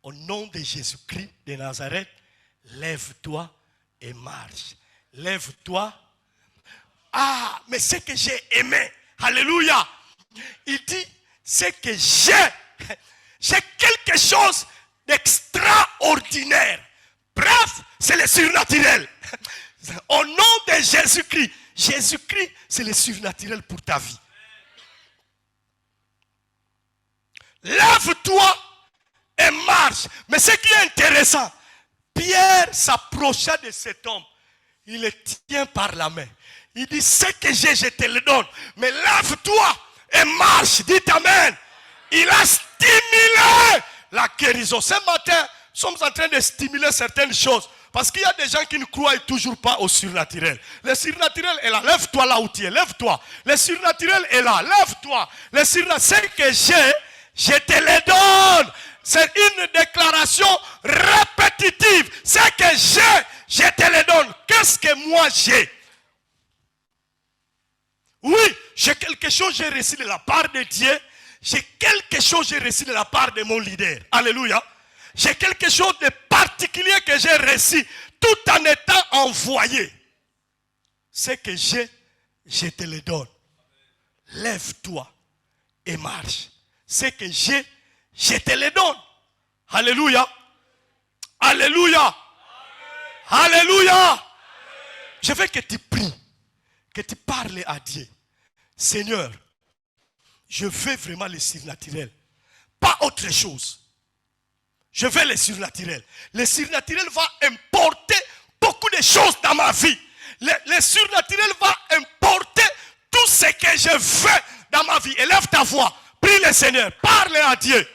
Au nom de Jésus-Christ de Nazareth, lève-toi et marche. Lève-toi. Ah, mais ce que j'ai aimé, alléluia. Il dit, c'est que j'ai quelque chose d'extraordinaire. Bref, c'est le surnaturel. Au nom de Jésus-Christ, Jésus-Christ, c'est le surnaturel pour ta vie. Lève-toi et marche. Mais ce qui est intéressant, Pierre s'approcha de cet homme. Il le tient par la main. Il dit, ce que j'ai, je te le donne. Mais lève-toi et marche. Dites Amen. Il a stimulé la guérison. Ce matin, nous sommes en train de stimuler certaines choses. Parce qu'il y a des gens qui ne croient toujours pas au surnaturel. Le surnaturel est là. Lève-toi là où tu es. Lève-toi. Le surnaturel est là. Lève-toi. Le surnaturel, ce que j'ai, je te le donne. C'est une déclaration répétitive. Ce que j'ai, je te le donne. Qu'est-ce que moi j'ai? Oui, j'ai quelque chose, j'ai reçu de la part de Dieu. J'ai quelque chose, j'ai reçu de la part de mon leader. Alléluia. J'ai quelque chose de particulier que j'ai reçu tout en étant envoyé. Ce que j'ai, je te le donne. Lève-toi et marche. Ce que j'ai, je te le donne. Alléluia. Alléluia. Alléluia. Je veux que tu pries, que tu parles à Dieu. Seigneur, je veux vraiment le surnaturel. Pas autre chose. Je veux le surnaturel. Le surnaturel va importer beaucoup de choses dans ma vie. Le surnaturel va importer tout ce que je veux dans ma vie. Élève ta voix. Prie le Seigneur. Parle à Dieu.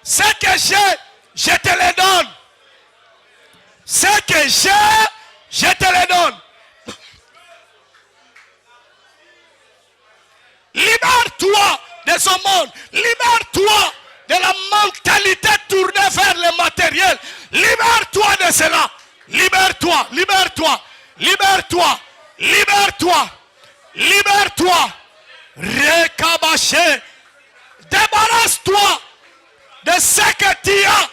Ce que j'ai, je te le donne. Ce que j'ai, je te le donne. Libère-toi de ce monde. Libère-toi de la mentalité tournée vers le matériel. Libère-toi de cela. Libère-toi, libère-toi, libère-toi, libère-toi, libère-toi. Rekabaché. Débarrasse-toi de ce que tu as.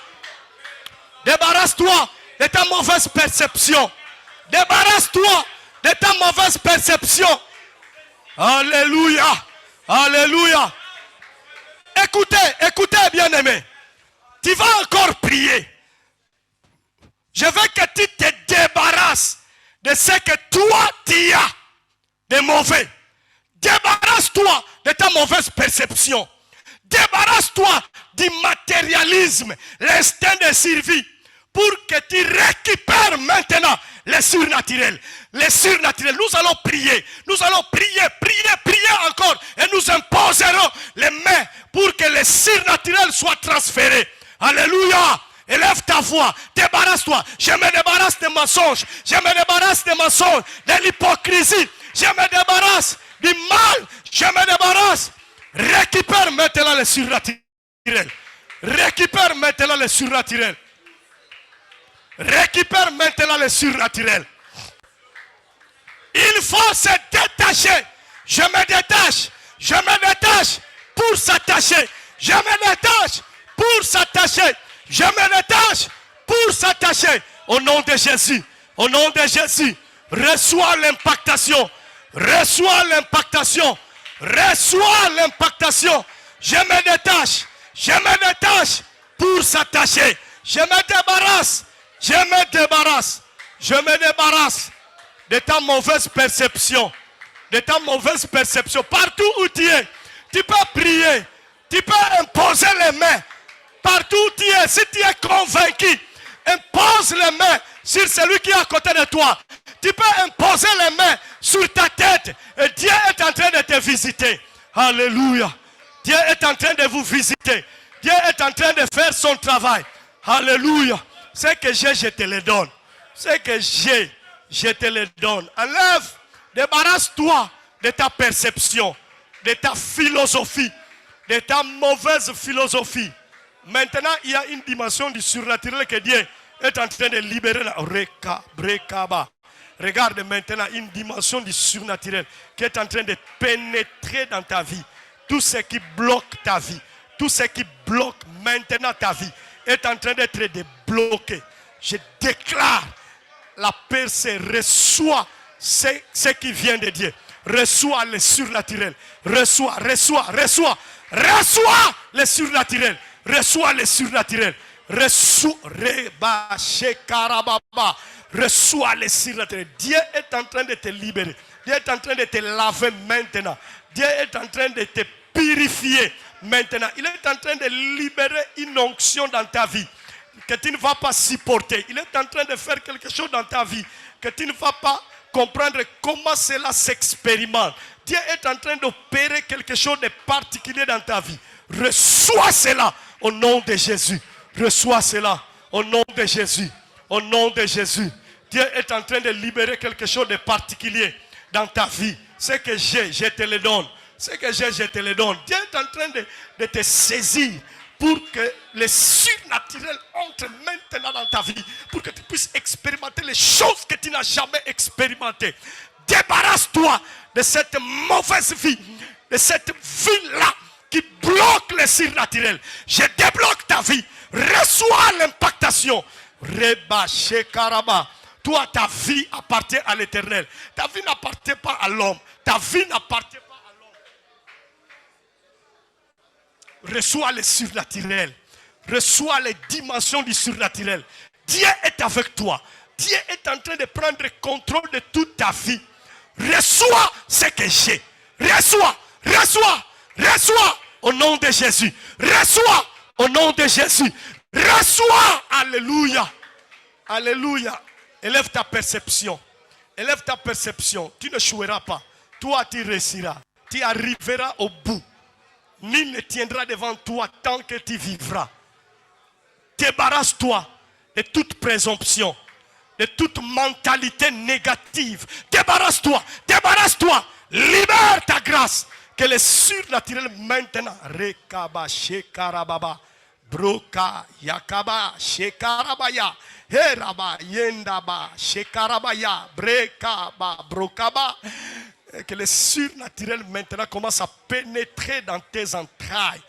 Débarrasse-toi de ta mauvaise perception. Débarrasse-toi de ta mauvaise perception. Alléluia. Alléluia. Écoutez, écoutez bien-aimé. Tu vas encore prier. Je veux que tu te débarrasses de ce que toi tu as de mauvais. Débarrasse-toi de ta mauvaise perception. Débarrasse-toi du matérialisme, l'instinct de survie, pour que tu récupères maintenant le surnaturel. Le surnaturel, nous allons prier. Nous allons prier, prier, prier encore. Et nous imposerons les mains pour que le surnaturel soit transféré. Alléluia. Élève ta voix, débarrasse-toi. Je me débarrasse des mensonges. Je me débarrasse des mensonges, de l'hypocrisie. Je me débarrasse du mal. Je me débarrasse. Récupère maintenant le surnaturel. Récupère maintenant le surnaturel. Récupère maintenant le surnaturel. Il faut se détacher. Je me détache. Je me détache pour s'attacher. Je me détache pour s'attacher. Je me détache pour s'attacher. Au nom de Jésus. Au nom de Jésus. Reçois l'impactation. Reçois l'impactation. Reçois l'impactation. Je me détache. Je me détache pour s'attacher. Je me débarrasse. Je me débarrasse. Je me débarrasse de ta mauvaise perception. De ta mauvaise perception. Partout où tu es, tu peux prier. Tu peux imposer les mains. Partout où tu es, si tu es convaincu, impose les mains sur celui qui est à côté de toi. Tu peux imposer les mains sur ta tête. Et Dieu est en train de te visiter. Alléluia. Dieu est en train de vous visiter. Dieu est en train de faire son travail. Alléluia. Ce que j'ai, je te le donne. Ce que j'ai, je te le donne. Enlève, débarrasse-toi de ta perception, de ta philosophie, de ta mauvaise philosophie. Maintenant, il y a une dimension du surnaturel que Dieu est en train de libérer. Regarde maintenant une dimension du surnaturel qui est en train de pénétrer dans ta vie. Tout ce qui bloque ta vie, tout ce qui bloque maintenant ta vie est en train d'être débloqué. Je déclare la percée, reçoit ce qui vient de Dieu. Reçois le surnaturel. Reçois le surnaturel. Reçois le surnaturel. Reçois le surnaturel. Dieu est en train de te libérer. Dieu est en train de te laver maintenant. Dieu est en train de te purifier maintenant. Il est en train de libérer une onction dans ta vie que tu ne vas pas supporter. Il est en train de faire quelque chose dans ta vie que tu ne vas pas comprendre comment cela s'expérimente. Dieu est en train d'opérer quelque chose de particulier dans ta vie. Reçois cela au nom de Jésus. Reçois cela au nom de Jésus. Au nom de Jésus. Dieu est en train de libérer quelque chose de particulier dans ta vie. Ce que j'ai, je te le donne. Ce que j'ai, je te le donne. Dieu est en train de te saisir pour que le surnaturel entre maintenant dans ta vie. Pour que tu puisses expérimenter les choses que tu n'as jamais expérimentées. Débarrasse-toi de cette mauvaise vie. De cette vie-là qui bloque le surnaturel. Je débloque ta vie. Reçois l'impactation. Reba Shekaraba. Toi, ta vie appartient à l'Éternel. Ta vie n'appartient pas à l'homme. Ta vie n'appartient pas à l'homme. Reçois le surnaturel. Reçois les dimensions du surnaturel. Dieu est avec toi. Dieu est en train de prendre le contrôle de toute ta vie. Reçois ce que j'ai. Reçois. Au nom de Jésus. Reçois au nom de Jésus. Reçois. Alléluia. Alléluia. Élève ta perception. Élève ta perception. Tu ne joueras pas. Toi, tu réussiras. Tu arriveras au bout. Nul ne tiendra devant toi tant que tu vivras. Débarrasse-toi de toute présomption, de toute mentalité négative. Débarrasse-toi. Libère ta grâce. Que le surnaturel maintenant. Rekaba shekarababa. Broka yakaba shekarabaya. Heraba yendaba shekarabaya. Brekaba brokaba. Que le surnaturel maintenant commence à pénétrer dans tes entrailles.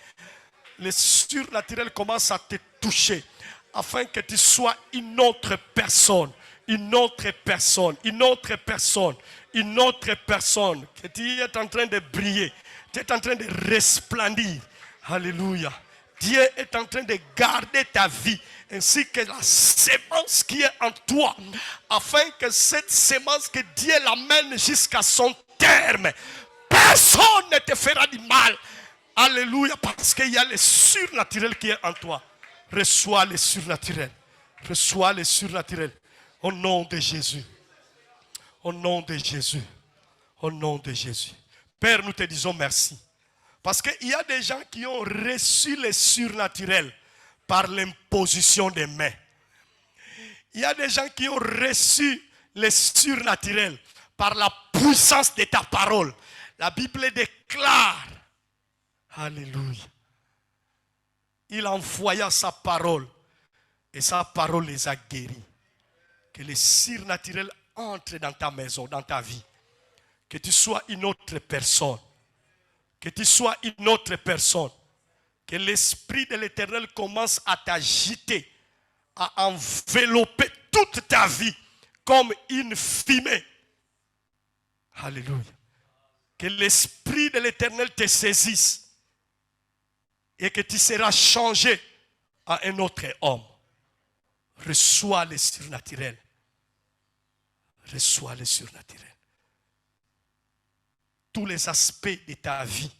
Le surnaturel commence à te toucher. Afin que tu sois une autre personne. Que tu es en train de briller. Tu es en train de resplendir. Alléluia. Dieu est en train de garder ta vie. Ainsi que la sémence qui est en toi. Afin que cette sémence, que Dieu l'amène jusqu'à son terme. Personne ne te fera du mal. Alléluia. Parce qu'il y a le surnaturel qui est en toi. Reçois le surnaturel. Reçois le surnaturel. Au nom de Jésus. Au nom de Jésus. Au nom de Jésus. Père, nous te disons merci. Parce qu'il y a des gens qui ont reçu le surnaturel par l'imposition des mains. Il y a des gens qui ont reçu le surnaturel par la puissance de ta parole. La Bible déclare. Alléluia. Il envoya sa parole. Et sa parole les a guéris. Que le surnaturel entre dans ta maison, dans ta vie. Que tu sois une autre personne. Que tu sois une autre personne. Que l'Esprit de l'Éternel commence à t'agiter, à envelopper toute ta vie comme une fumée. Alléluia. Que l'Esprit de l'Éternel te saisisse et que tu seras changé à un autre homme. Reçois le surnaturel. Reçois le surnaturel. Tous les aspects de ta vie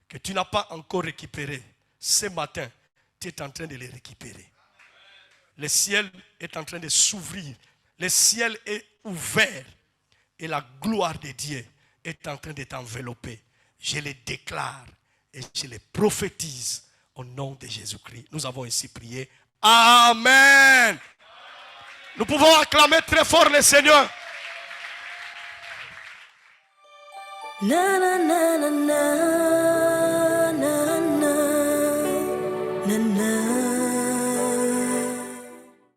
que tu n'as pas encore récupérés, ce matin, tu es en train de les récupérer. Le ciel est en train de s'ouvrir. Le ciel est ouvert. Et la gloire de Dieu est en train de t'envelopper. Je le déclare Et je les prophétise au nom de Jésus-Christ. Nous avons ainsi prié. Amen. Nous pouvons acclamer très fort le Seigneur. Na na na na na.